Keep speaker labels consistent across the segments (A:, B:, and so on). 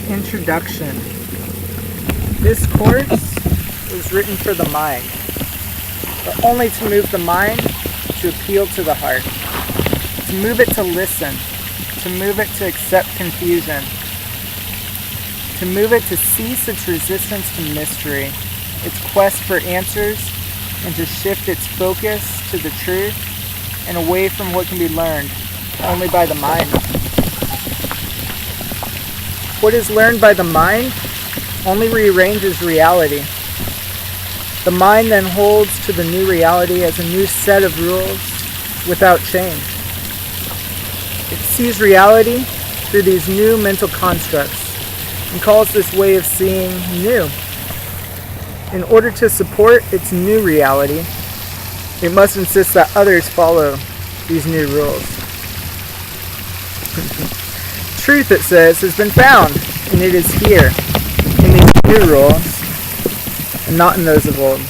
A: Introduction. This course was written for the mind, but only to move the mind to appeal to the heart, to move it to listen, to move it to accept confusion, to move it to cease its resistance to mystery, its quest for answers, and to shift its focus to the truth and away from what can be learned only by the mind. What is learned by the mind only rearranges reality. The mind then holds to the new reality as a new set of rules without change. It sees reality through these new mental constructs and calls this way of seeing new. In order to support its new reality, it must insist that others follow these new rules. Truth, it says, has been found, and it is here, in these new rules, and not in those of old.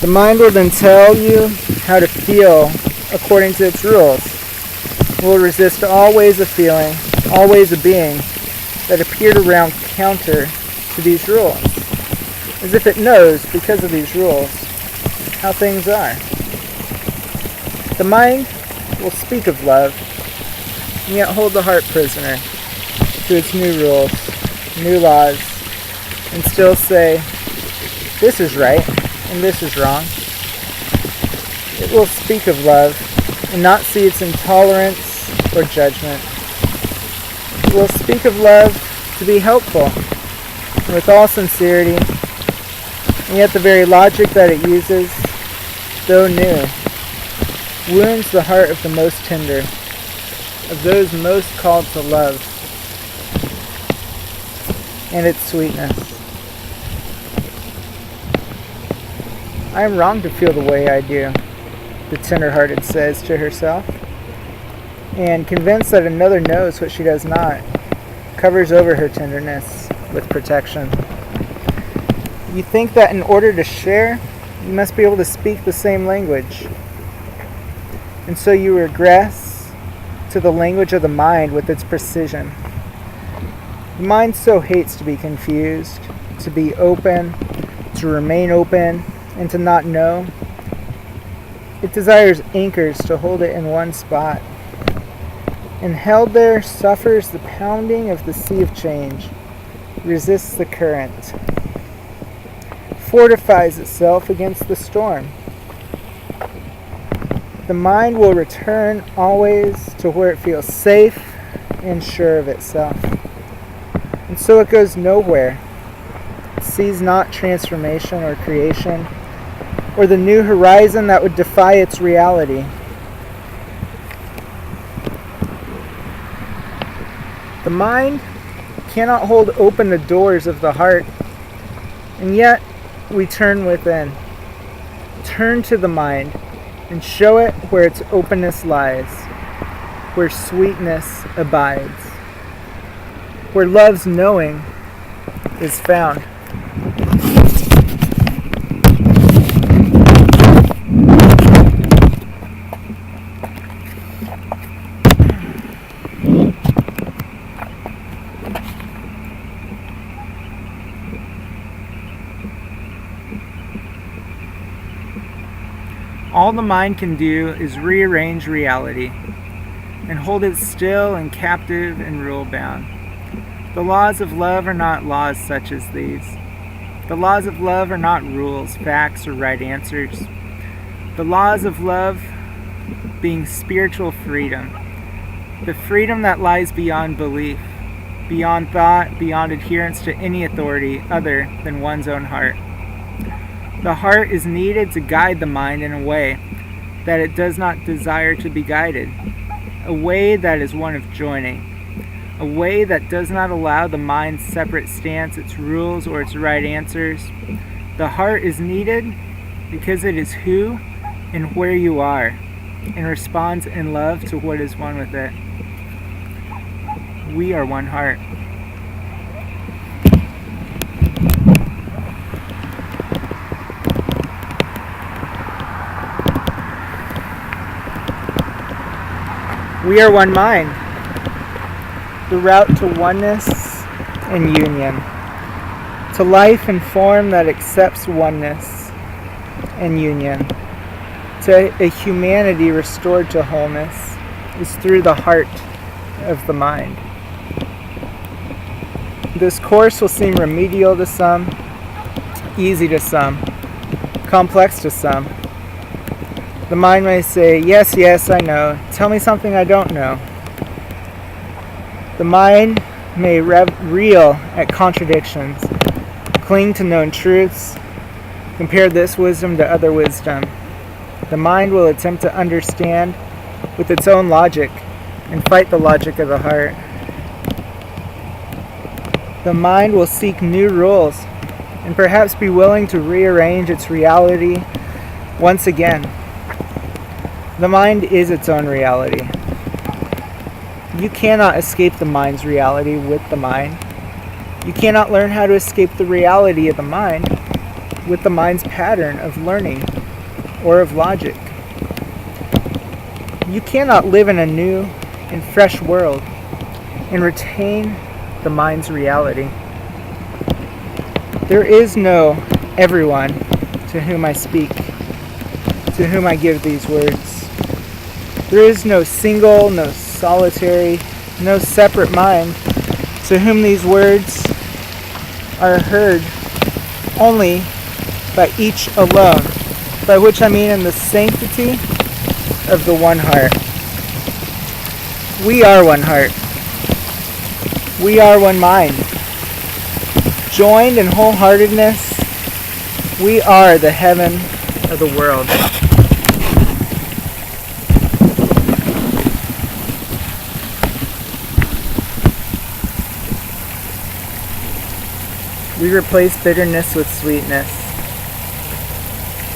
A: The mind will then tell you how to feel according to its rules. It will resist all ways of feeling, all ways of being that appear to run counter to these rules, as if it knows, because of these rules, how things are. The mind will speak of love, and yet hold the heart prisoner to its new rules, new laws, and still say, this is right, and this is wrong. It will speak of love, and not see its intolerance or judgment. It will speak of love to be helpful, and with all sincerity, and yet the very logic that it uses, though new, wounds the heart of the most tender, of those most called to love, and its sweetness. I am wrong to feel the way I do, the tender-hearted says to herself, and convinced that another knows what she does not, covers over her tenderness with protection. You think that in order to share, you must be able to speak the same language, and so you regress to the language of the mind with its precision. The mind so hates to be confused, to be open, to remain open, and to not know. It desires anchors to hold it in one spot, and held there suffers the pounding of the sea of change, resists the current, fortifies itself against the storm. The mind will return always to where it feels safe and sure of itself. And so it goes nowhere. It sees not transformation or creation, or the new horizon that would defy its reality. The mind cannot hold open the doors of the heart, and yet we turn within. Turn to the mind, and show it where its openness lies, where sweetness abides, where love's knowing is found. All the mind can do is rearrange reality and hold it still and captive and rule-bound. The laws of love are not laws such as these. The laws of love are not rules, facts, or right answers. The laws of love being spiritual freedom, the freedom that lies beyond belief, beyond thought, beyond adherence to any authority other than one's own heart. The heart is needed to guide the mind in a way that it does not desire to be guided, a way that is one of joining, a way that does not allow the mind's separate stance, its rules, or its right answers. The heart is needed because it is who and where you are, and responds in love to what is one with it. We are one heart. We are one mind. the route to oneness and union, to life and form that accepts oneness and union, to a humanity restored to wholeness, is through the heart of the mind. This course will seem remedial to some, easy to some, complex to some. The mind may say, yes, yes, I know. Tell me something I don't know. The mind may reel at contradictions, cling to known truths, compare this wisdom to other wisdom. The mind will attempt to understand with its own logic and fight the logic of the heart. The mind will seek new rules and perhaps be willing to rearrange its reality once again. The mind is its own reality. You cannot escape the mind's reality with the mind. You cannot learn how to escape the reality of the mind with the mind's pattern of learning or of logic. You cannot live in a new and fresh world and retain the mind's reality. There is no everyone to whom I speak, to whom I give these words. There is no single, no solitary, no separate mind to whom these words are heard only by each alone, by which I mean in the sanctity of the one heart. We are one heart. We are one mind. Joined in wholeheartedness, we are the heaven of the world. We replace bitterness with sweetness.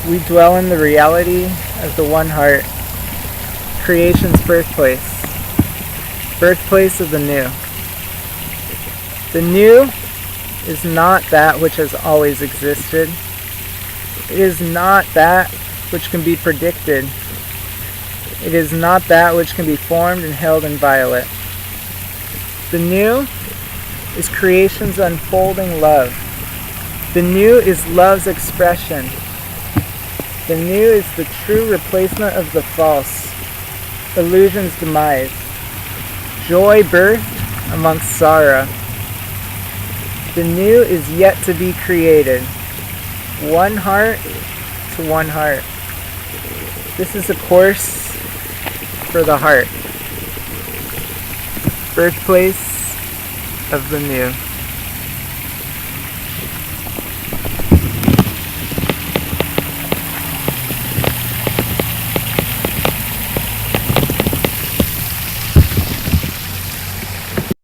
A: We dwell in the reality of the one heart, creation's birthplace of the new. The new is not that which has always existed. It is not that which can be predicted. It is not that which can be formed and held inviolate. The new is creation's unfolding love. The new is love's expression. The new is the true replacement of the false, illusion's demise, joy birthed amongst sorrow. The new is yet to be created, one heart to one heart. This is a course for the heart, birthplace of the new.